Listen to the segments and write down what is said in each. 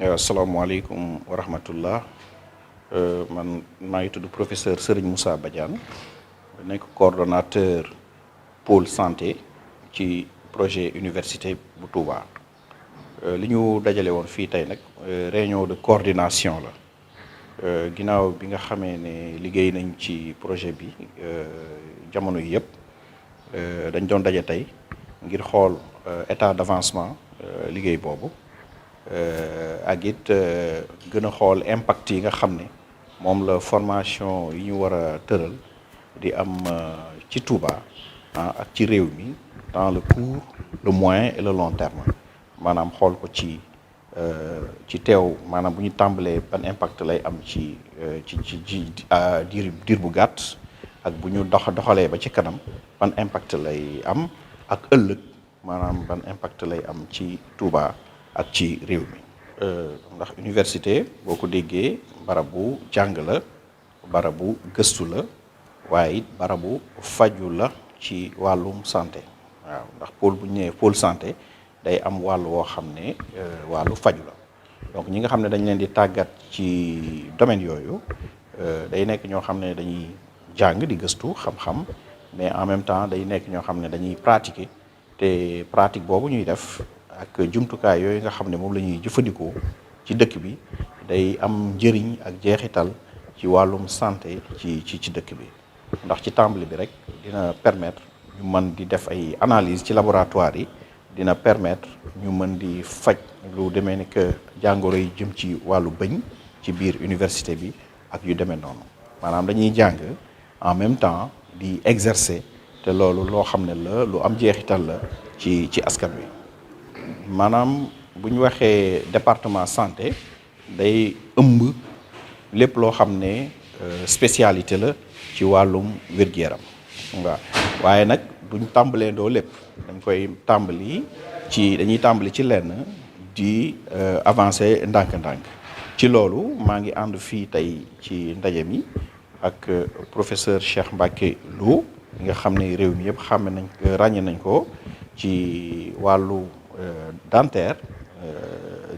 asalaamaaleykum wa rahmatullah man maa ngi tudd professeur Serigne Moussa Badiane nekk coordonnateur pôle santé ci projet université bu Touba li ñu dajale woon fii tey nag réunion de coordination la ginnaaw bi nga xamee ne liggéey nañ ci projet bi jamono yi yëpp dañ doon daje tey ngir xool état d'avancement liggéey boobu ak it gën a xool impact yi nga xam ne moom la formation yi ñu war a tëral di am ci Touba ak ci réew mi dans le court le moyen et le long terme maanaam xool ko ci teew maanaam bu ñu tàmbalee ban impact lay am ci diir bu gàtt ak bu ñu doxalee ba ci kanam ban impact lay am ak ëllëg maanaam ban impact lay am ci Touba ak ci réew mi ndax université boo ko déggee barabu jàng la barabu gëstu la waaye it barabu faju la ci wàllum santé waaw ndax pôle bu ñu nee pôle santé day am wàll woo xam ne wàllu faju la donc ñi nga xam ne dañ leen di tàggat ci domaine yooyu day nekk ñoo xam ne dañuy jàng di gëstu xam-xam mais en même temps day nekk ñoo xam ne dañuy pratiquer te pratique boobu ñuy def ak jumtukaay yooyu nga xam ne moom la ñuy jëfandikoo ci dëkk bi day am njëriñ ak jeexital ci wàllum santé ci dëkk bi ndax ci tàmbali bi rek dina permettre ñu mën di def ay analyse ci laboratoire yi dina permettre ñu mën di faj lu demee ni que jàngoro yi jëm ci wàllu bëñ ci biir université bi ak yu demee noonu maanaam dañuy jàng en même temps di exercer te loolu loo xam ne la lu am jeexital la ci askan wi maanaam bu ñu waxee département santé day ëmb lépp loo xam ne spécialité la ci wàllum wér-gu-yaram waaw waaye nag duñ tàmbalee ndoo lépp dañuy tàmbali ci lenn di avancer ndànk-ndànk ci loolu maa ngi ànd fii tey ci ndaje mi ak professeur Cheikh Mbacké Lo nga xam ne réew mi yëpp ràññe nañ ko ci wàllu dentaire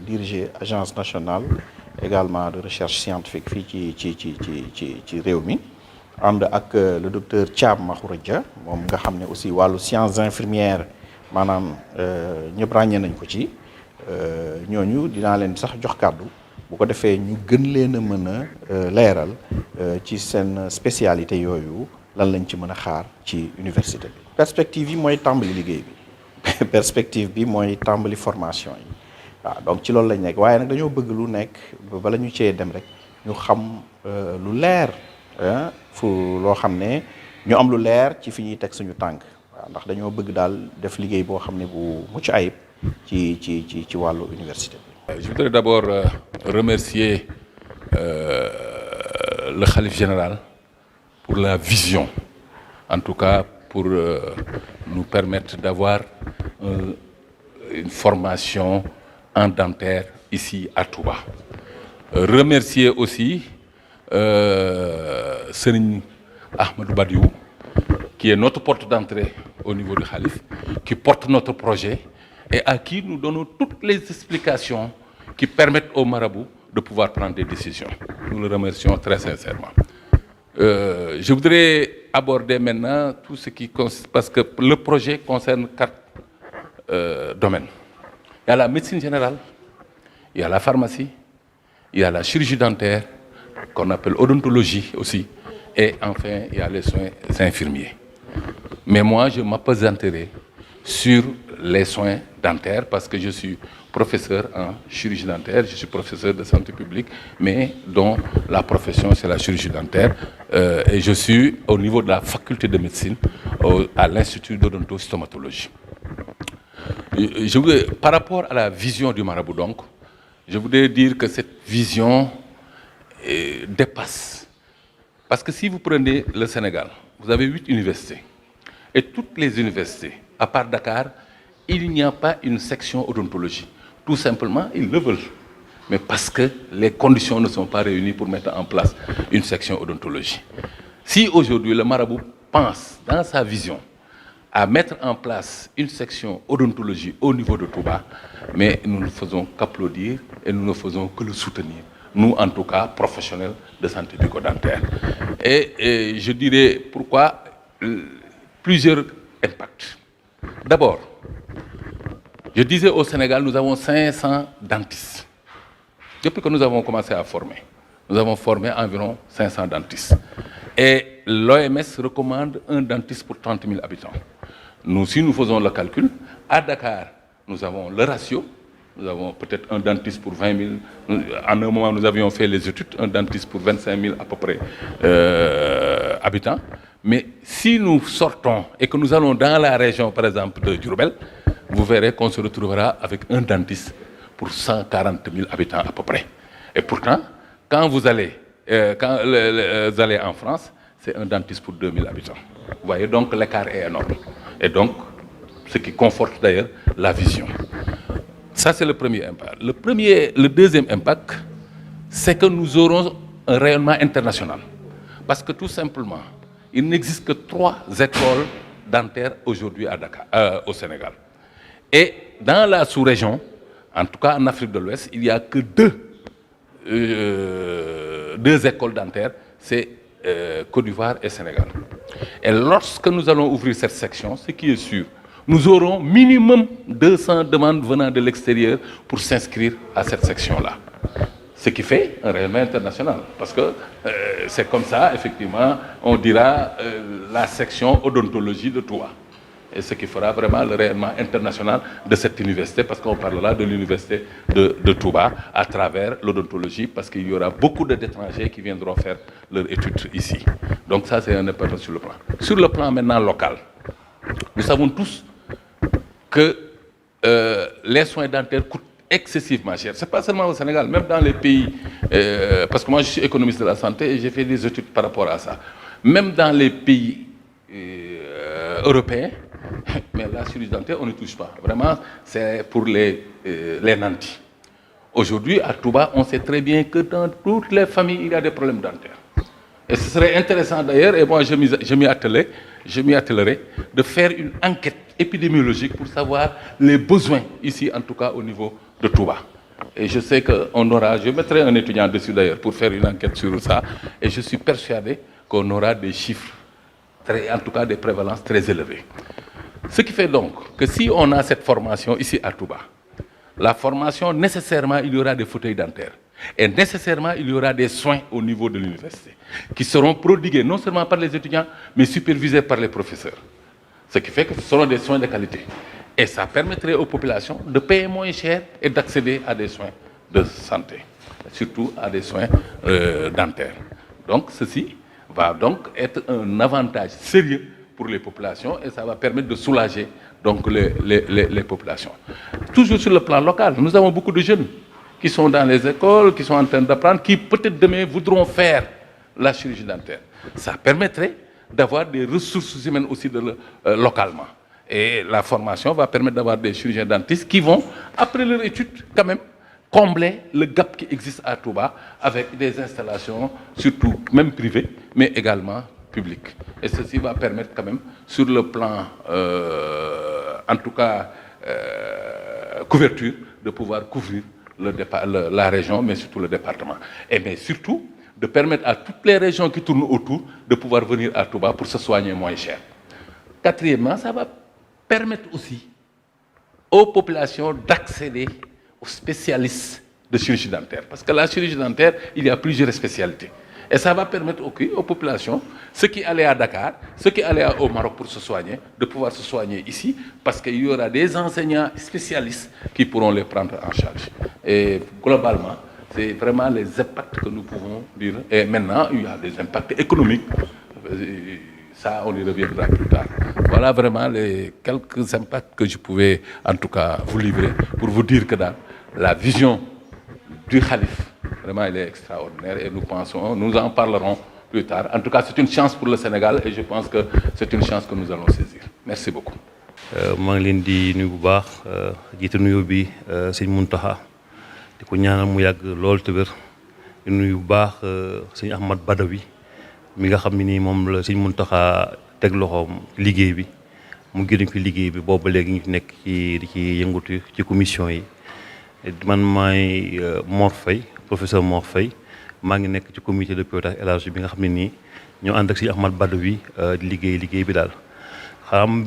diriger agence nationale également de recherche scientifique fii ci réew mi ànd ak le docteur Thiam Makhoury Dia moom nga xam ne aussi wàllu sciences infirmières maanaam ñëpp ràññee nañ ko ci ñooñu dinaa leen sax jox kàddu bu ko defee ñu gën leen a mën a leeral ci seen spécialité yooyu lan lañ ci mën a xaar ci université bi. perspective yi mooy tàmbali liggéey bi perspective bi mooy tàmbali formation yi waaw donc ci loolu lañ nekk waaye nag dañoo bëgg lu nekk bala ñu cee dem rek ñu xam lu leer fu loo xam ne ñu am lu leer ci fi ñuy teg suñu tànk waaw ndax dañoo bëgg daal def liggéey boo xam ne bu mucc ayib ci wàllu université bi. Je voudrais d'abord remercier le khalife général pour la vision, en tout cas pour nous permettre d'avoir une formation en dentaire ici à Touba. Remercier aussi Serigne Ahmadou Badiou, qui est notre porte d'entrée au niveau du khalife, qui porte notre projet et à qui nous donnons toutes les explications qui permettent au marabout de pouvoir prendre des décisions. Nous le remercions très sincèrement. Je voudrais aborder maintenant tout ce qui consiste, parce que le projet concerne 4 domaines. Il y a la médecine générale, il y a la pharmacie, il y a la chirurgie dentaire, qu'on appelle odontologie aussi, et enfin il y a les soins infirmiers. Mais moi, je m'appesanterai sur les soins dentaires parce que je suis professeur en chirurgie dentaire, je suis professeur de santé publique, mais dont la profession c'est la chirurgie dentaire et je suis au niveau de la faculté de médecine à l'Institut d'odontostomatologie. Par rapport à la vision du marabout donc, je voudrais dire que cette vision dépasse. Parce que si vous prenez le Sénégal, vous avez 8 universités et toutes les universités, à part Dakar, il n'y a pas une section odontologie. Tout simplement, ils le veulent. Mais parce que les conditions ne sont pas réunies pour mettre en place une section odontologie. Si aujourd'hui le marabout pense dans sa vision à mettre en place une section odontologie au niveau de Touba, mais nous ne faisons qu'applaudir et nous ne faisons que le soutenir. Nous, en tout cas, professionnels de santé bucco-dentaire. Et je dirais pourquoi plusieurs impacts. D'abord, je disais au Sénégal, nous avons 500 dentistes. Depuis que nous avons commencé à former, nous avons formé environ 500 dentistes. Et l'OMS recommande un dentiste pour 30 000 habitants. Nous, si nous faisons le calcul, à Dakar, nous avons le ratio. Nous avons peut-être un dentiste pour 20 000. En un moment, nous avions fait les études, un dentiste pour 25 000 à peu près habitants. Mais si nous sortons et que nous allons dans la région, par exemple, de Diourbel, vous verrez qu'on se retrouvera avec un dentiste pour 140 000 habitants à peu près. Et pourtant, quand vous allez en France, c'est un dentiste pour 2 000 habitants. Vous voyez, donc l'écart est énorme. Et donc, ce qui conforte d'ailleurs la vision. Ça, c'est le premier impact. Le deuxième impact, c'est que nous aurons un rayonnement international. Parce que tout simplement, il n'existe que 3 écoles dentaires aujourd'hui à Dakar, au Sénégal. Et dans la sous-région, en tout cas en Afrique de l'Ouest, il n'y a que 2 écoles dentaires, c'est Côte d'Ivoire et Sénégal. Et lorsque nous allons ouvrir cette section, ce qui est sûr, nous aurons minimum 200 demandes venant de l'extérieur pour s'inscrire à cette section-là. Ce qui fait un rayonnement international. Parce que c'est comme ça, effectivement, on dira la section odontologie de Touba. Et ce qui fera vraiment le rayonnement international de cette université, parce qu'on parlera de l'université de Touba à travers l'odontologie, parce qu'il y aura beaucoup d'étrangers qui viendront faire leurs études ici. Donc ça, c'est un impact sur le plan. Sur le plan maintenant local, nous savons tous que les soins dentaires coûtent excessivement cher. Ce n'est pas seulement au Sénégal, même dans les pays, parce que moi je suis économiste de la santé et j'ai fait des études par rapport à ça. Même dans les pays européens, mais la chirurgie dentaire, on ne touche pas. Vraiment, c'est pour les nantis. Aujourd'hui, à Touba, on sait très bien que dans toutes les familles, il y a des problèmes dentaires. Et ce serait intéressant d'ailleurs, et moi je m'y attellerai, de faire une enquête épidémiologique pour savoir les besoins ici, en tout cas au niveau de Touba. Et je sais qu'on aura, je mettrai un étudiant dessus d'ailleurs pour faire une enquête sur ça, et je suis persuadé qu'on aura des chiffres, en tout cas des prévalences très élevées. Ce qui fait donc que si on a cette formation ici à Touba, la formation, nécessairement, il y aura des fauteuils dentaires. Et nécessairement, il y aura des soins au niveau de l'université qui seront prodigués non seulement par les étudiants, mais supervisés par les professeurs. Ce qui fait que ce seront des soins de qualité. Et ça permettrait aux populations de payer moins cher et d'accéder à des soins de santé, surtout à des soins dentaires. Donc ceci va donc être un avantage sérieux pour les populations et ça va permettre de soulager donc les populations. Toujours sur le plan local, nous avons beaucoup de jeunes qui sont dans les écoles, qui sont en train d'apprendre, qui peut-être demain voudront faire la chirurgie dentaire. Ça permettrait d'avoir des ressources humaines aussi localement. Et la formation va permettre d'avoir des chirurgiens dentistes qui vont, après leur étude, quand même, combler le gap qui existe à Touba avec des installations, surtout même privées, mais également publiques. Et ceci va permettre quand même, sur le plan, en tout cas, couverture, de pouvoir couvrir la région, mais surtout le département. Et mais surtout, de permettre à toutes les régions qui tournent autour de pouvoir venir à Touba pour se soigner moins cher. Quatrièmement, ça va permettre aussi aux populations d'accéder aux spécialistes de chirurgie dentaire. Parce que la chirurgie dentaire, il y a plusieurs spécialités. Et ça va permettre aux populations, ceux qui allaient à Dakar, ceux qui allaient au Maroc pour se soigner, de pouvoir se soigner ici, parce qu'il y aura des enseignants spécialistes qui pourront les prendre en charge. Et globalement, c'est vraiment les impacts que nous pouvons dire. Et maintenant, il y a des impacts économiques. Ça, on y reviendra plus tard. Voilà vraiment les quelques impacts que je pouvais, en tout cas, vous livrer pour vous dire que dans la vision du Khalif, vraiment, elle est extraordinaire et nous en parlerons plus tard. En tout cas, c'est une chance pour le Sénégal et je pense que c'est une chance que nous allons saisir. Merci beaucoup. maa ngi leen di nuyu bu baax jiite nuyoo bi sëñ Mountakha di ko ñaanal mu yàgg lool te wér di nuyu bu baax sëñ Ahmad Badawi mi nga xam ne nii moom la sëñ Mountakha teg loxoom liggéey bi mu gëriñ fi liggéey bi boobu léegi ñu nekk ci di ci yëngatu ci commission yi man maay Mor Faye professeur Mor Faye maa ngi nekk ci comité de pilotage élargi bi nga xam ne nii ñoo ànd ak si Ahmad Badawi di liggéey bi daal am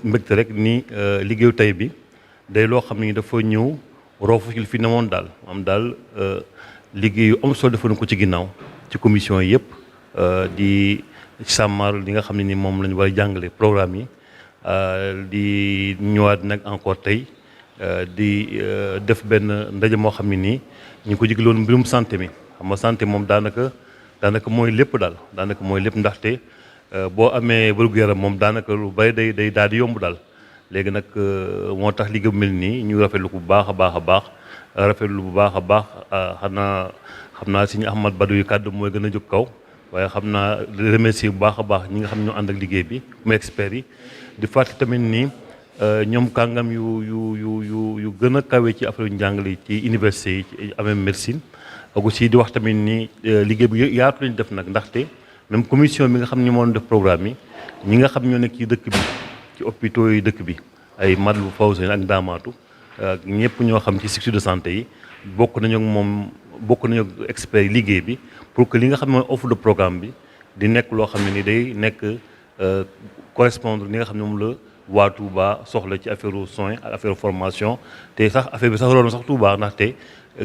mbégte rek ni liggéeyu tey bi day loo xam ne dafa ñëw roofu ci fi newoon daal am daal liggéey yu am solo defoon ko ci ginnaaw ci commission yi yëpp di sàmmar li nga xam ne ni moom lañu war a jàngale programme yi di ñëwaat nag encore tey di def benn ndaje moo xam ne nii ñu ngi ko jigloon mbirum santé mi xam nga santé moom daanaka mooy lépp daal daanaka mooy lépp ndaxte boo amee wér-gu-yaram moom daanaka lu bari day daal di yomb daal léegi nag moo tax liggéey bu mel nii ñu rafetlu ko bu baax a baax rafetlu bu baax a baax xam naa si ñu Ahmad Badawi kàddu mooy gën a jóg kaw waaye xam naa remercier bu baax a baax ñi nga xam ñoo ànd ak liggéey bi mu experts yi di fàttali tamit nii ñoom kàngam yu gën a kawe ci affaire yu njàngale ci université yi ci amee médecine ak aussi di wax tamit ni liggéey bi yaatu lañu def nag ndaxte même commission bi nga xam ni moo def programme yi ñi nga xam ñoo nekk ci dëkk bi ci hôpitaux yi dëkk bi ay Matlaboul Fawzayni ak Ndaamaatu ak ñëpp ñoo xam ci structure de santé yi bokk nañu ak experts yi liggéey bi pour que li nga xam ne mooy offre de programme bi di nekk loo xam ne ni day nekk correspondre li nga xam ne moom la waa Touba soxla ci affaire soins ak affaire formation te sax affaire bi sax loolu sax Touba ndaxte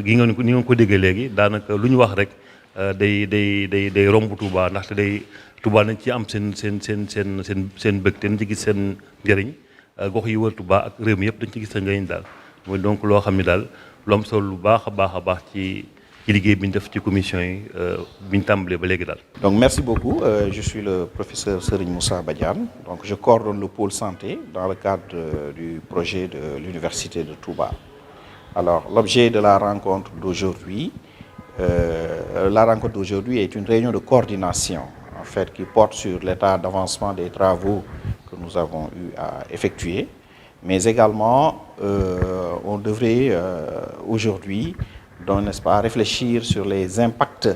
ni nga ko déggee léegi daanaka lu ñu wax rek day romb Touba ndaxte Touba nañ ci am seen bëgg te nañ ci gis seen njëriñ gox yi wër Touba ak réew mi yëpp dañ ci gis seen njëriñ daal mooy donc loo xam ne daal lu am solo lu baax a baax ci liggéey bi ñu def ci commission yi bi ñu tàmbalee ba léegi daal. Donc merci beaucoup. Je suis le professeur Serigne Moussa Badiane. Donc je coordonne le pôle santé dans le cadre du projet de l'université de Touba. Alors l'objet de la rencontre d'aujourd'hui, est une réunion de coordination en fait qui porte sur l'état d'avancement des travaux que nous avons eu à effectuer, mais également on devrait aujourd'hui donc, n'est-ce pas, réfléchir sur les impacts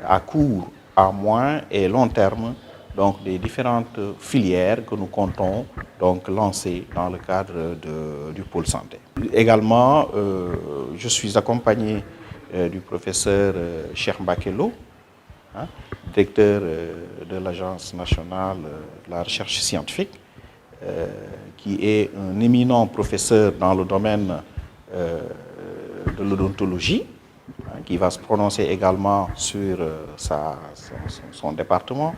à court, à moyen et long terme donc des différentes filières que nous comptons donc lancer dans le cadre du pôle santé. Également, je suis accompagné du professeur Cheikh Mbacké Lo, directeur de l'Agence nationale de la recherche scientifique, qui est un éminent professeur dans le domaine de l'odontologie, qui va se prononcer également sur son département.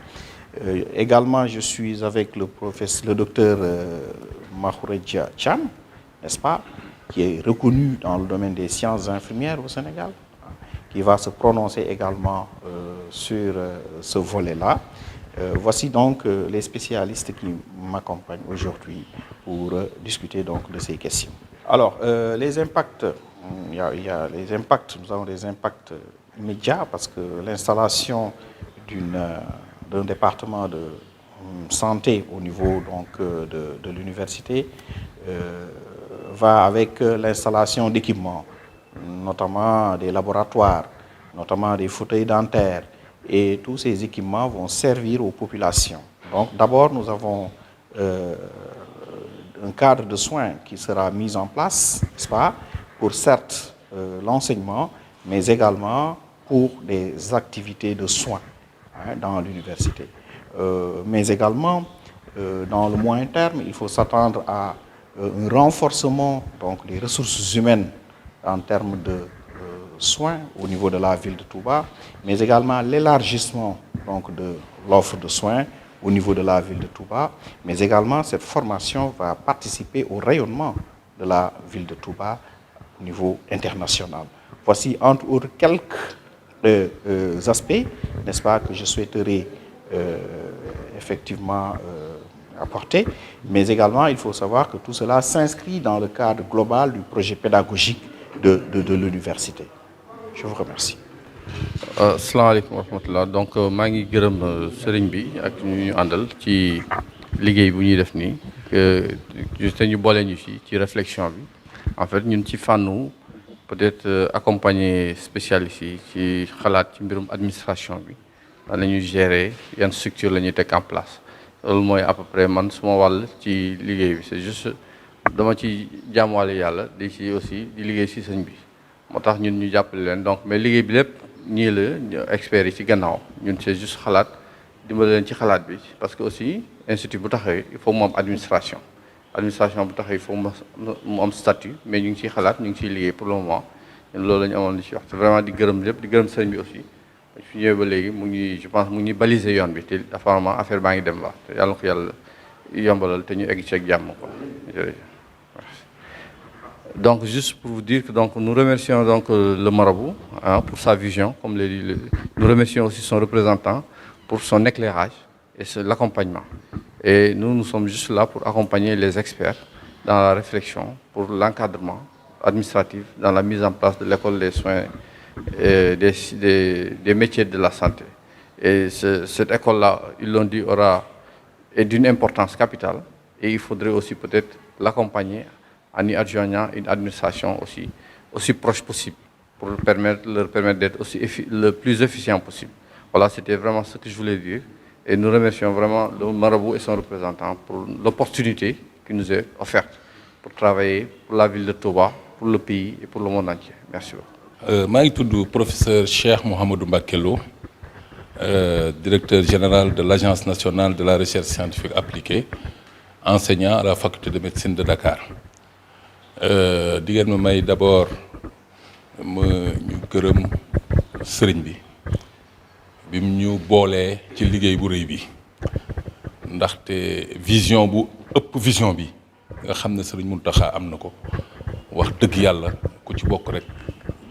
Également, je suis avec le docteur Mahouredja Cham, n'est-ce pas, qui est reconnu dans le domaine des sciences infirmières au Sénégal, qui va se prononcer également sur ce volet-là. Voici donc les spécialistes qui m'accompagnent aujourd'hui pour discuter donc de ces questions. Alors, les impacts, il y a les impacts, nous avons des impacts immédiats parce que l'installation d'un département de santé au niveau donc, de l'université va avec l'installation d'équipements, notamment des laboratoires, notamment des fauteuils dentaires, et tous ces équipements vont servir aux populations. Donc d'abord, nous avons un cadre de soins qui sera mis en place, n'est-ce pas, pour certes l'enseignement, mais également pour des activités de soins dans l'université. Mais également, dans le moyen terme, il faut s'attendre à un renforcement donc, des ressources humaines en termes de soins au niveau de la ville de Touba, mais également l'élargissement donc, de l'offre de soins au niveau de la ville de Touba, mais également cette formation va participer au rayonnement de la ville de Touba au niveau international. Voici entre autres quelques aspects, n'est-ce pas, que je souhaiterais effectivement apporter, mais également il faut savoir que tout cela s'inscrit dans le cadre global du projet pédagogique de l'université. Je vous remercie. Asalaamaaleykum wa rahmatullah. Donc maa ngi gërëm sëriñ bi ak ñu àndal ci liggéey bu ñuy def nii te ñu boole ñu ci réflexion bi en fait ñun ci fànnu peut-être accompagner spécialistes yi ci xalaat ci mbirum administration bi nan la ñuy gérer yan structure la ñuy teg en place loolu mooy à peu près man suma wàll ci liggéey bi c'est juste dama ci jaamuwaale yàlla di ci aussi di liggéey ci sëñ bi moo tax ñun ñu jàppale leen donc mais liggéey bi lépp ñii la experts yi ci gannaaw ñun c'est juste xalaat dimbali leen ci xalaat bi parce que aussi institut bu taxawee il faut mu am administration bu taxawee il faut mu am statut mais ñu ngi ciy xalaat ñu ngi ciy liggéey pour le moment ñun loolu la ñu amoon li ci wax te vraiment di gërëm lépp di gërëm sëñ bi aussi fi ñëwee ba léegi mu ngi je pense mu ngi baliser yoon bi te apparemment affaire baa ngi dem ba te yàlla na ko yàlla yombalal te ñu egg ci ak jàmm quoi jërëjëf. Donc juste pour vous dire que donc nous remercions donc le marabout pour sa vision comme l'a dit nous remercions aussi son représentant pour son éclairage et l'accompagnement et nous sommes juste là pour accompagner les experts dans la réflexion pour l'encadrement administratif dans la mise en place de l'école des soins et des métiers de la santé et cette école-là ils l'ont dit est d'une importance capitale et il faudrait aussi peut-être l'accompagner en y adjoignant une administration aussi proche possible pour leur permettre d'être aussi le plus efficient possible. Voilà, c'était vraiment ce que je voulais dire. Et nous remercions vraiment le marabout et son représentant pour l'opportunité qui nous est offerte pour travailler pour la ville de Touba, pour le pays et pour le monde entier. Merci beaucoup. maa ngi tudd professeur Cheikh Mouhamadou Mbacké Lo directeur général de l'Agence nationale de la recherche scientifique appliquée, enseignant à la faculté de médecine de Dakar. di ngeen ma may d'abord ñu gërëm sëriñ bi mu ñu boolee ci liggéey bu rëy bi ndaxte vision bu ëpp vision bi nga xam ne sëriñ Mountakha am na ko wax dëgg yàlla ku ci bokk rek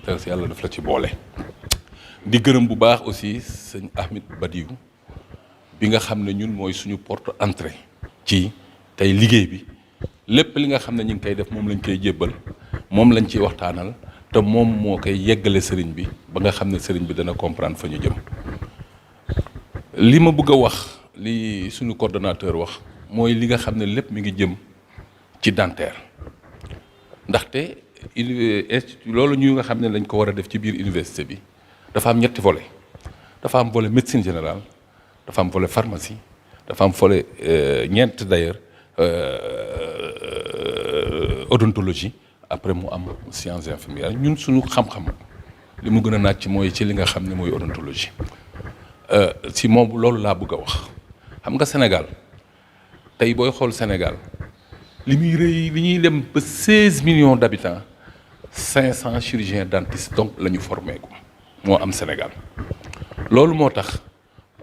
te yàlla daf la ci boole. di gërëm bu baax aussi sëñ Ahmed Badiou bi nga xam ne ñun mooy suñu porte entrée ci tey liggéey bi. lépp li nga xam ne ñu ngi koy def moom lañ koy jébbal moom lañ ciy waxtaanal te moom moo koy yeggale sëriñ bi ba nga xam ne sëriñ bi dana comprendre fa ñu jëm li ma bëgg a wax li suñu coordonnateur wax mooy li nga xam ne lépp mi ngi jëm ci dentaire ndaxte institut loolu ñu nga xam ne lañ ko war a def ci biir université bi dafa am ñetti volet dafa am volet médecine générale dafa am volet pharmacie dafa am volet ñeent d'ailleurs odontologie après mu am sciences infirmières ñun suñu xam-xam li mu gën a naaj ci mooy ci li nga xam ne mooy odontologie si moom loolu laa bëgg a wax xam nga Sénégal tey booy xool Sénégal li muy rëy li ñuy dem ba 16 millions d'habitants 500 chirurgiens dentistes donc la ñu formé ko moo am Sénégal loolu moo tax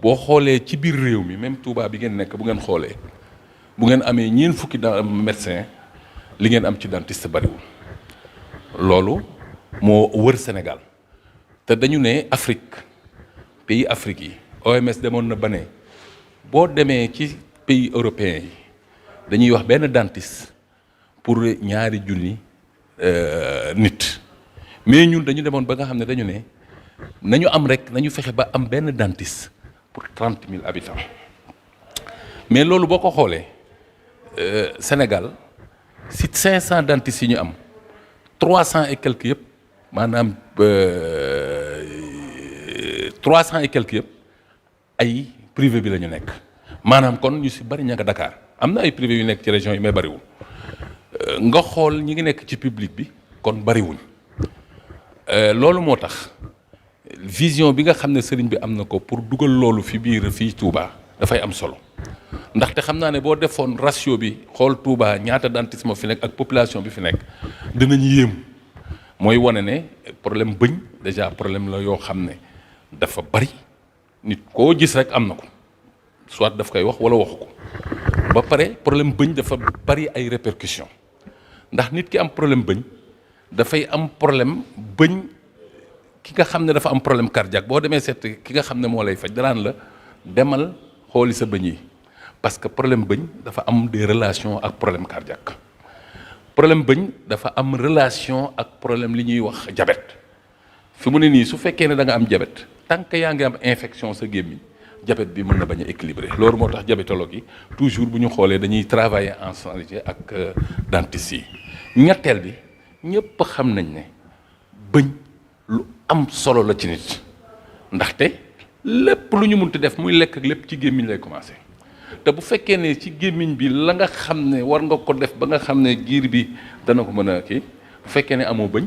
boo xoolee ci biir réew mi même Touba bi ngeen nekk bu ngeen xoolee bu ngeen amee ñeent fukki médecin li ngeen am ci dentiste bariwul loolu moo wër Sénégal te dañu ne Afrique pays Afrique yi OMS demoon na ba ne boo demee ci pays européens yi dañuy wax benn dentiste pour ñaari junni nit mais ñun dañu demoon ba nga xam ne dañu ne nañu am rek nañu fexe ba am benn dentiste pour 30 000 habitants mais loolu boo ko xoolee Sénégal si 500 dentistes yi ñu am 300 et quelques yëpp maanaam 300 et quelques yëpp ay privé bi la ñu nekk maanaam kon ñu si bari ña nga Dakar am na ay privé yu nekk ci région yi mais bariwul nga xool ñi ngi nekk ci public bi kon bariwuñ loolu moo tax vision bi nga xam ne sëriñ bi am na ko pour dugal loolu fii Touba dafay am solo ndaxte xam naa ne boo defoon ratio bi xool Touba ñaata dentiste moo fi nekk ak population bi fi nekk dinañ yéem mooy wane ne problème bëñ déjà problème la yoo xam ne dafa bari nit koo gis rek am na ko soit daf koy wax wala waxu ko ba pare problème bëñ dafa bari ay répercussions ndax nit ki am problème bëñ dafay am problème bëñ ki nga xam ne dafa am problème cardiaque boo demee seet ki nga xam ne moo lay faj danaan la demal xooli sa bëñ yi parce que problème bëñ dafa am des relations ak problème cardiaque problème bëñ dafa am relation ak problème li ñuy wax diabète fi mu ne nii su fekkee ne da nga am diabète tant que yaa ngi am infection sa gémmiñ diabète bi mën na bañ a équilibré loolu moo tax diabétologue yi toujours bu ñu xoolee dañuy travailler en synergie ak dentiste yi ñetteel bi ñëpp xam nañ ne bëñ lu am solo la ci nit ndaxte lépp lu ñu munti def muy lekk ak lépp ci gémmiñ lay commencé te bu fekkee ne ci gémmiñ bi la nga xam ne war nga ko def ba nga xam ne giir bi dana ko mën a kii bu fekkee ne amoo bëñ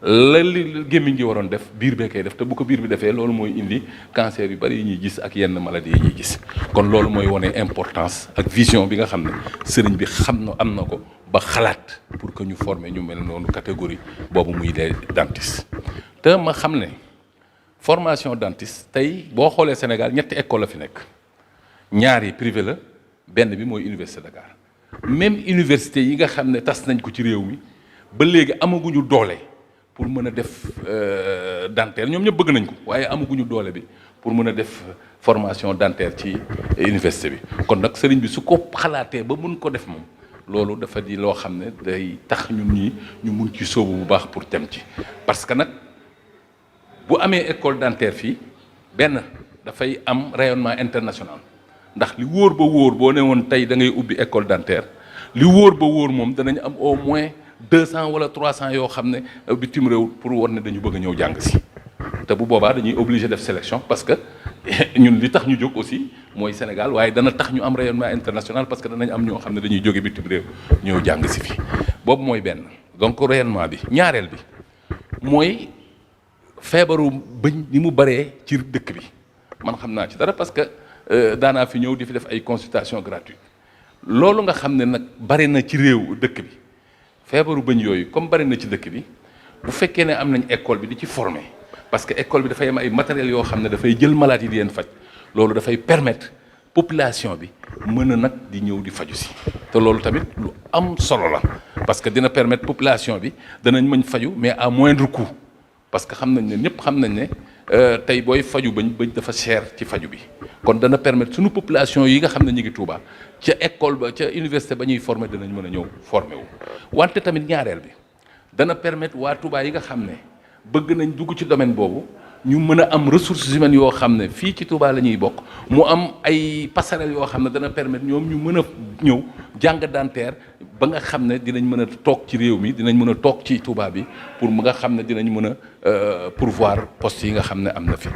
la li gémmiñ gi waroon def biir bee koy def te bu ko biir bi defee loolu mooy indi cancer yu bari yi ñuy gis ak yenn maladie yi ñuy gis kon loolu mooy wane importance ak vision bi nga xam ne sëriñ bi xam na am na ko ba xalaat pour que ñu former ñu mel noonu catégorie boobu muy des dentistes te ma xam ne formation dentiste tey boo xoolee Sénégal ñetti école la fi nekk ñaar yi privé la benn bi mooy université Dakar même université yi nga xam ne tas nañ ko ci réew mi ba léegi amaguñu doole pour mën a def dentaire ñoom ñëpp bëgg nañ ko waaye amaguñu doole bi pour mën a def formation dentaire ci université bi kon nag sëriñ bi su ko xalaatee ba mun ko def moom loolu dafa di loo xam ne day tax ñun ñii ñu mun ci sóobu bu baax pour dem ci parce que nag bu amee école dentaire fii benn dafay am rayonnement international ndax li wóor ba wóor boo ne woon tey da ngay ubbi école dentaire li wóor ba wóor moom danañ am au moins 200 wala 300 yoo xam ne bitim réew pour war ne dañu bëgg a ñëw jàng si te bu boobaa dañuy obligé def sélection parce que ñun li tax ñu jóg aussi mooy Sénégal waaye dana tax ñu am rayonnement international parce que danañ am ñoo xam ne dañuy jóge bitim réew ñëw jàng si fii boobu mooy benn donc rayonnement bi ñaareel bi mooy feebaru bëñ ni mu baree ci dëkk bi man xam naa ci dara parce que daanaa fi ñëw di fi def ay consultation gratuite loolu nga xam ne nag bari na ci réew dëkk bi feebaru bëñ yooyu comme bari na ci dëkk bi bu fekkee ne am nañ école bi di ci former parce que école bi dafay am ay matériels yoo xam ne dafay jël malade yi di leen faj loolu dafay permettre population bi mën a nag di ñëw di faju si te loolu tamit lu am solo la parce que dina permettre population bi danañ mën faju mais à moindre coût parce que xam nañ ne ñëpp xam nañ ne tey booy faju bëñ dafa cher ci faju bi kon dana permettre suñu population yi nga xam ne ñu ngi Touba ca école ba ca université ba ñuy former danañ mën a ñëw former wu wante tamit ñaareel bi dana permettre waa Touba yi nga xam ne bëgg nañ dugg ci domaine boobu ñu mën a am ressources humaines yoo xam ne fii ci Touba la ñuy bokk mu am ay passerelles yoo xam ne dana permettre ñoom ñu mën a ñëw jàng dentaire ba nga xam ne dinañ mën a toog ci réew mi dinañ mën a toog ci Touba bi pour nga xam ne dinañ mën a pourvoir poste yi nga xam ne am na fi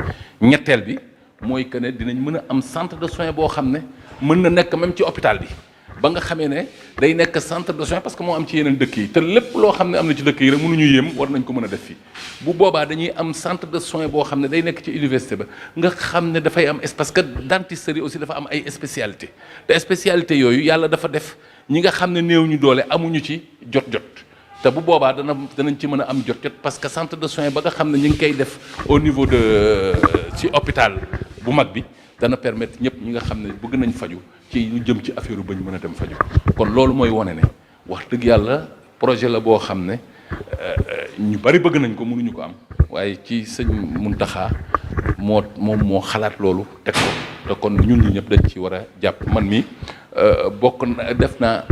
ñetteel bi mooy que ne dinañ mën a am centre de soins boo xam ne mën na nekk même ci hôpital bi ba nga xamee ne day nekk centre de soins parce que moo am ci yeneen dëkk yi te lépp loo xam ne am na ci dëkk yi rek mënuñu yem war nañ ko mën a def fii bu boobaa dañuy am centre de soins boo xam ne day nekk ci université ba nga xam ne dafay am parce que dentisterie aussi dafa am ay spécialité te spécialité yooyu yàlla dafa def ñi nga xam ne néew ñu doole amuñu ci jot te bu boobaa danañ ci mën a am jot parce que centre de soins ba nga xam ne ñu ngi koy def au niveau de ci hôpital bu mag bi dana permettre ñëpp ñi nga xam ne bëgg nañ faju ci lu jëm ci affaire bañ mën a dem faju kon loolu mooy wane ne wax dëgg yàlla projet la boo xam ne ñu bari bëgg nañ ko mënuñu ko am waaye ci sëñ Muntaxa moom moo xalaat loolu teg ko te kon ñun ñi ñëpp dañ ci war a jàpp man mi bokk na def naa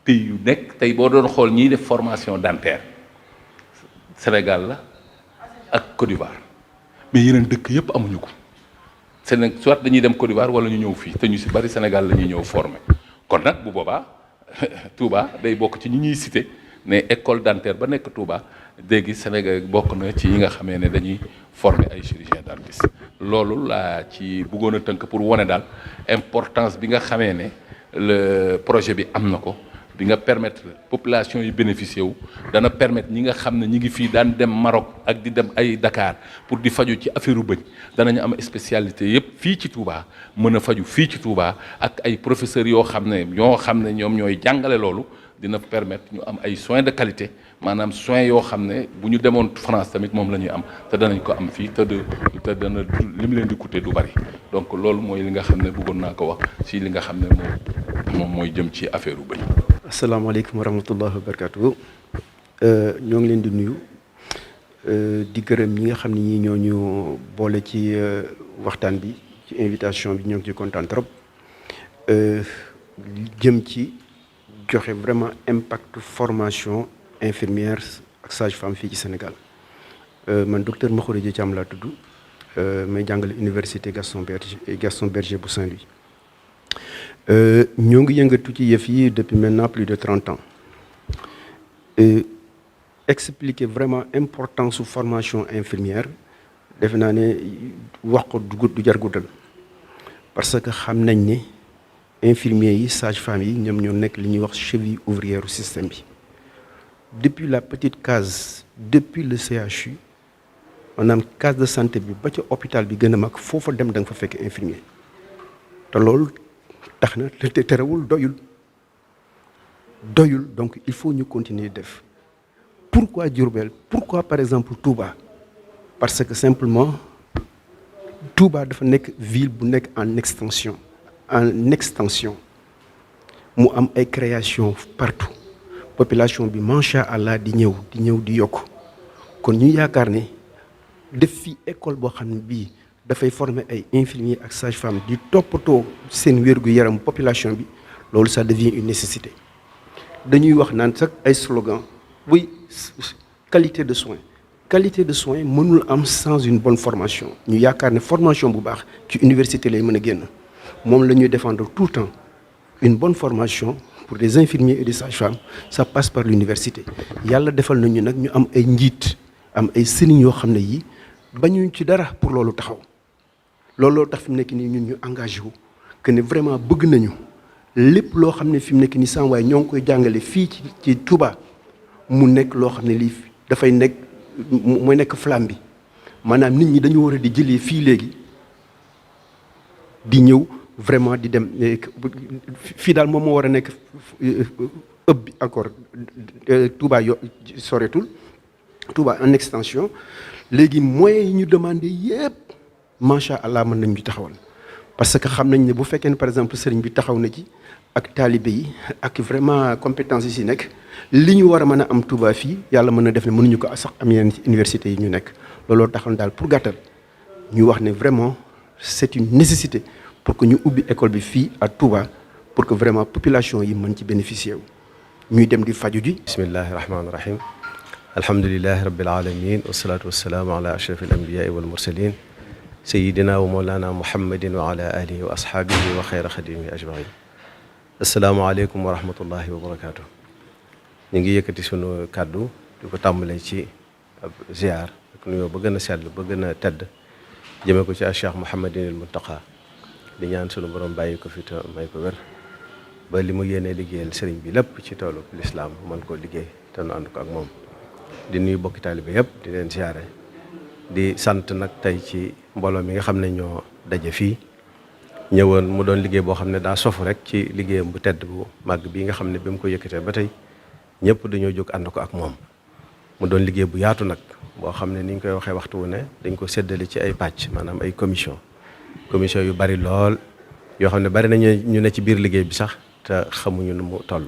pays yu nekk tey boo doon xool ñiy def formation dentaire Sénégal la ak Côte d'Ivoire mais yeneen dëkk yëpp amuñu ko Sénégal soit dañuy dem Côte d'Ivoire wala ñu ñëw fii te ñu si bari Sénégal la ñuy ñëw former kon nag bu boobaa Touba day bokk ci ñi ñuy cité ne école dentaire ba nekk Touba léegi Sénégal bokk na ci yi nga xamee ne dañuy former ay chirurgien dentiste loolu laa ci bëggoon a tënk pour wane daal importance bi nga xamee ne le projet bi am na ko bi nga permettre population yi bénéficier wu dana permettre ñi nga xam ne ñi ngi fii daan dem Maroc ak di dem ay Dakar pour di faju ci affaire u bëñ danañu am spécialité yépp fii ci Touba mën a faju fii ci Touba ak ay professeurs yoo xam ne ñoom ñooy jàngale loolu dina permettre ñu am ay soins de qualité maanaam soins yoo xam ne bu ñu demoon France tamit moom la ñuy am te danañ ko am fii te dana li mu leen di coûter du bari donc loolu mooy li nga xam ne bëggoon naa ko wax si li nga xam ne moom mooy jëm ci affaire u bëñ. asalaamaaleykum wa rahmatullahi wa barakatuhu ñoo ngi leen di nuyu di gërëm ñi nga xam ne ñi ñoo ñu boole ci waxtaan bi ci invitation bi ñoo ngi ci kontaan trop jëm ci joxe vraiment impact formation infirmière ak sage-femme fii ci Sénégal man docteur Makhourédia Thiam laa tudd may jàngale université Gaston Berger bu Saint-Louis ñoo ngi yëngatu ci yëf yi depuis maintenant plus de 30 ans expliquer vraiment importance su formation infirmière defe naa ne wax ko du jar guddal parce que xam nañ ne infirmiers yi sages-femmes yi ñoom ñoo nekk li ñuy wax cheville ouvrière système bi depuis la petite case depuis le CHU maanaam case de santé bi ba ca hôpital bi gën a mag foofa dem da nga fa fekk infirmier te loolu tax na te terewul doyul donc il faut ñu continuer def pourquoi Diourbel pourquoi par exemple Touba parce que simplement Touba dafa nekk ville bu nekk en extension mu am ay création partout population bi macha allah di ñëw di yokk kon ñu yaakaar ne def fi école boo xam ne bii dafay former ay infirmiers ak sages-femmes di toppatoo seen wér-gu-yaram population bi loolu ça devient une nécessité dañuy wax naan sax ay slogan oui qualité de soins mënul am sans une bonne formation ñu yaakaar ne formation bu baax ci université lay mën a génn moom la ñuy défendre tout le temps une bonne formation pour des infirmiers et des sages-femmes ça passe par l'université yàlla defal nañu nag ñu am ay njiit am ay sëriñ yoo xam ne yi bañuñ ci dara pour loolu taxaw looloo tax fi mu nekk nii ñun ñu engagé wu que ne vraiment bëgg nañu lépp loo xam ne fi mu nekk nii sans waaye ñoo ngi koy jàngale fii ci Touba mu nekk loo xam ne lii dafay nekk mooy nekk flamme bi maanaam nit ñi dañu war a di jëlee fii léegi di ñëw vraiment di dem fii daal moom moo war a nekk ëpp bi encore Touba soreetul Touba en extension léegi moyens yi ñu demandé yépp macha allah mën nañu taxawal parce que xam nañ ne bu fekkee ne par exemple sëriñ bi taxaw na ci ak taalibe yi ak vraiment compétence yi si nekk li ñu war a mën a am Touba fii yàlla mën na def ne mënuñu ko sax am yeneen ci université yi ñu nekk looloo taxoon daal pour gàttal ñu wax ne vraiment c'est une nécessité pour que ñu ubbi école bi fii à Touba pour que vraiment population yi mën ci bénéficier wu ñuy dem di faju ji. bismillahi rahmaani rahim alhamdulilahi rabbil alamin wasalaatu wasalaamu ala ashrafil anbiyaai wal mursalin sayidina wa mawlana muhammadin wa ala alihi wa ashaabihi wa xayra xadimi ajmain asalaamaaleykum wa rahmatullahi wa barakaatu. ñu ngi yëkkati sunu kàddu di ko tàmbalee ci ab ziar ak nuyoo ba gën a sell ba gën a tedd jëme ko ci Cheikh Mouhamadinil Muntaqa di ñaan sunu borom bàyyi ko fi te may ko wér ba li mu yéenee liggéeyal sëriñ bi lépp ci toolu lislaam mën koo liggéey te nu ànd ko ak moom di nuyu bokki taalibe yëpp di leen ziare di sant nag tey ci mbooloo mi nga xam ne ñoo daje fii ñëwoon mu doon liggéey boo xam ne daa sofu rek ci liggéeyam bu tedd bu màgg bi nga xam ne bi mu ko yëkkatee ba tey ñëpp dañoo jóg ànd ko ak moom mu doon liggéey bu yaatu nag boo xam ne ni ñu koy waxee waxtu wu ne dañ ko séddale ci ay pàcc maanaam ay commission yu bari lool yoo xam ne bari nañu ñu ne ci biir liggéey bi sax te xamuñu nu mu toll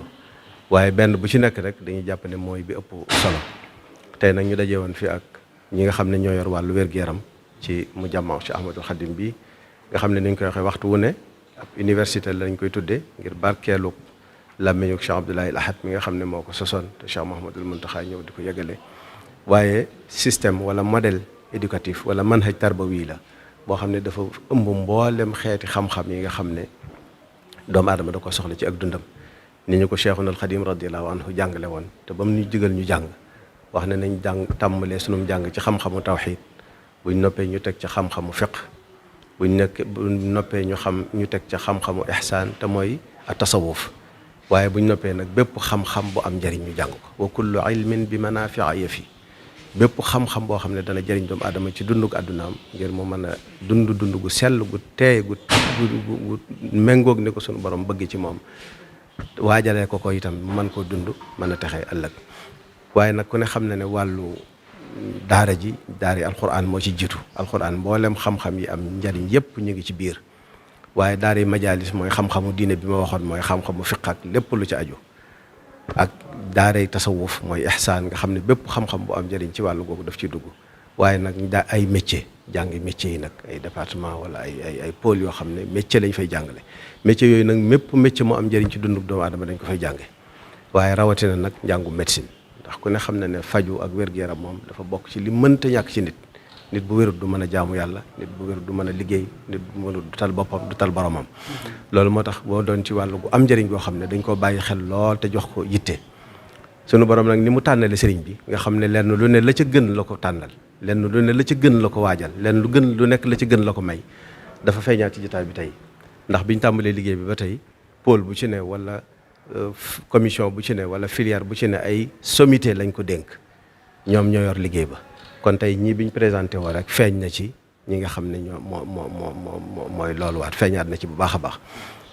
waaye benn bu ci nekk rek dañuy jàpp ne mooy bi ëpp solo tey nag ñu daje woon fi ak ñi nga xam ne ñoo yor wàllu wér-gu-yaram ci mu jàmmaw ci Ahmadul Xadim bi nga xam ne ni ñu koy waxee waxtu wu ne ab université lañ koy tuddee ngir barkeelu làmmiñu Cheikh Abdoulaye Ahad mi nga xam ne moo ko sosoon te Cheikh Mouhamadul Muntaxa ñëw di ko yëgale waaye système wala modèle éducatif wala manhaj tarbawi la boo xam ne dafa ëmb mboolem xeeti xam-xam yi nga xam ne doomu aadama da ko soxla ci ak dundam ni ñu ko Cheikhul Xadim radiyallahu anhu jàngale woon te ba mu ñu digal ñu jàng wax ne nañ jàng tàmbalee sunum jàng ci xam-xamu tawxiid buñ noppee ñu teg ca xam-xamu fiq buñ noppee ñu teg ca xam-xamu ihsaan te mooy a tasawuf waaye buñ noppee nag bépp xam-xam bu am njëriñ ñu jàng ko wa kullu ilmin bi manaafi'a yafi bépp xam-xam boo xam ne dana jëriñ doomu aadama ci dundug àddunaam ngir mu mën a dund gu sell gu teey gu méngoog ni ko sunu borom bëgg ci moom waajalee ko itam mën koo dund mën a texee ëllëg waaye nag ku ne xam na ne wàllu daara yi alxuraan moo ci jiitu alxuraan mboolem xam-xam yi am njariñ yépp ñu ngi ci biir waaye daara yi majaalis mooy xam-xamu diine bi ma waxoon mooy xam-xamu fiq ak lépp lu ci aju ak daara yi tasawuf mooy ihsaan nga xam ne bépp xam-xam bu am njariñ ci wàllu googu daf ci dugg waaye nag ay métier jàngi métier yi nag ay département wala ay pôle yoo xam ne métier lañ fay jàngale métier yooyu nag mépp métier moo am njariñ ci dundub doomu aadama dañ ko fay jànge waaye rawatina nag njàngu médecine ndax ku ne xam ne faju ak wér-gu-yaram moom dafa bokk ci li mënta ñàkk ci nit bu wérut du mën a jaamu yàlla nit bu wérut du mën a liggéey nit bu mënut du tal boppam du tal boromam loolu moo tax boo doon ci wàllu gu am njëriñ goo xam ne dañ koo bàyyi xel lool te jox ko yitte sunu borom nag ni mu tànnale sëriñ bi nga xam ne lenn lu ne la ca gën la ko tànnal lenn lu ne la ca gën la ko waajal lenn lu nekk la ca gën la ko may dafa feeñaat ci jotaay bi tey ndax biñ tàmbalee liggéey bi ba tey pôle bu ci ne wala commission bu ci ne wala filière bu ci ne ay sommité lañ ko dénk ñoom ñoo yor liggéey ba kon tey ñii biñ présenté woo rek feeñ na ci ñi nga xam ne ñoo mooy loolu waat feeñaat na ci bu baax a baax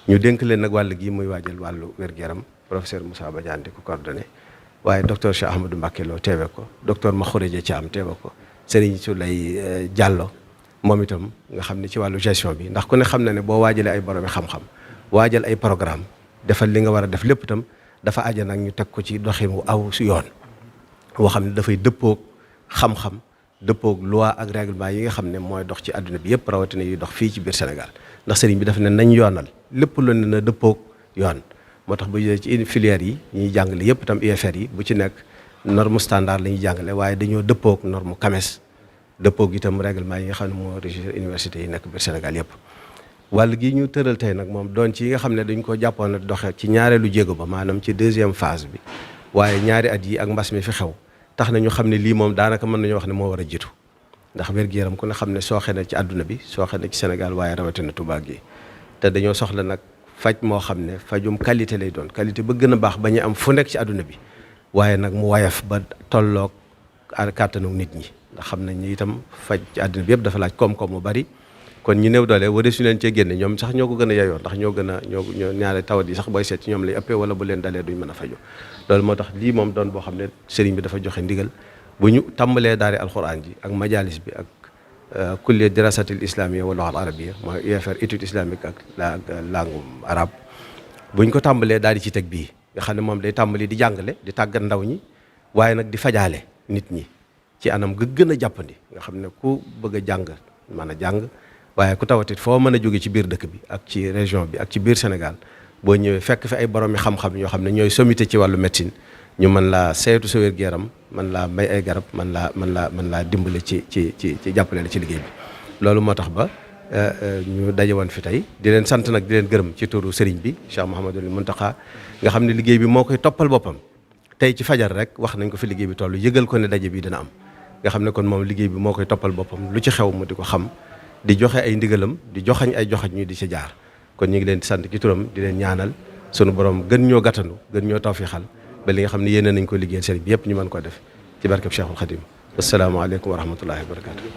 ñu dénk leen nag wàll gi muy waajal wàllu wér-gu-yaram professeur Moussa Badiane di ko coordonné waaye docteur Cheikh Ahmadou Mbacké Lo teewe ko docteur Makhourédia Thiam teewe ko Serigne Souley Diallo moom itam nga xam ne ci wàllu gestion bi ndax ku ne xam na ne boo waajalee ay boromi xam-xam waajal ay programme defal li nga war a def lépp itam dafa aja nag ñu teg ko ci doxin wu aw si yoon woo xam ne dafay dëppoog xam-xam dëppoog loi ak règlement yi nga xam ne mooy dox ci àdduna bi yëpp rawatina yuy dox fii ci biir Sénégal ndax sëriñ bi daf ne nañ yoonal lépp lu ne na dëppoog yoon moo tax bu ñu ci filière yi ñuy jàngale yëpp itam UFR yi bu ci nekk norme standard la ñuy jàngale waaye dañoo dëppoog norme CAMES dëppoog itam règlement yi nga xam ne moo régir université yi nekk biir Sénégal yëpp wàll gi ñu tëral tey nag moom doon ci yi nga xam ne dañ ko jàppoon a doxe ci ñaareelu jéego ba maanaam ci deuxième phase bi waaye ñaari at yi ak mbas mi fi xew tax na ñu xam ne lii moom daanaka mën nañu wax ne moo war a jiitu ndax wér-gu-yaram ku ne xam ne sooxe na ci àdduna bi sooxe na ci Sénégal waaye rawatina Touba gi te dañoo soxla nag faj moo xam ne fajum qualité lay doon qualité ba gën a baax ba ñu am fu nekk ci àdduna bi waaye nag mu wayaf ba tolloog kàttanu nit ñi ndax xam nañ ni itam faj ci àdduna bi yëpp dafa laaj koom-koom mu bari kon ñi néew doole wara su leen cee génne ñoom sax ñoo ko gën a yeyoo ndax ñoo ñaare tawat yi sax booy seet ci ñoom lay ëppee wala bu leen dalee duñ mën a faju loolu moo tax lii moom doon boo xam ne sëriñ bi dafa joxe ndigal bu ñu tàmbalee daari alxuraan ji ak majalis bi ak kulliya dirasatil islamiyya wal lugha al arabiyya mooy UFR étude islamique ak langue arabe bu ñu ko tàmbalee daal di ci teg bii nga xam ne moom day tàmbali di jàngale di tàggat ndaw ñi waaye nag di fajaale nit ñi ci anam ga gën a jàppandi nga xam ne ku bëgg a jàng mën a jàng waaye ku tawatit foo mën a jóge ci biir dëkk bi ak ci région bi ak ci biir Sénégal boo ñëwee fekk fi ay boroomi xam-xam yoo xam ne ñooy sommité ci wàllu médecine ñu mën laa saytu sa wér-gu-yaram mën laa may ay garab mën laa dimbale ci jàppale la ci liggéey bi loolu moo tax ba ñu daje woon fi tey di leen sant nag di leen gërëm ci turu sëriñ bi Cheikh Mouhamadoul Mountakha nga xam ne liggéey bi moo koy toppal boppam tey ci fajar rek wax nañ ko fi liggéey bi toll yëgal ko ne daje bi dina am nga xam ne kon moom liggéey bi moo koy toppal boppam lu ci xew mu di ko xam di joxe ay ndigalam di joxañ ay joxañ ñu di ci jaar kon ñu ngi leen di sant ci turam di leen ñaanal sunu borom gën ñoo gàttandu gën ñoo tawfiixal ba li nga xam ne yéene nañ ko liggéeyal sëriñ bi yëpp ñu mën ko def ci barkeb Cheikhul Khadim asalaamaaleykum wa rahmatullahi wa barakatu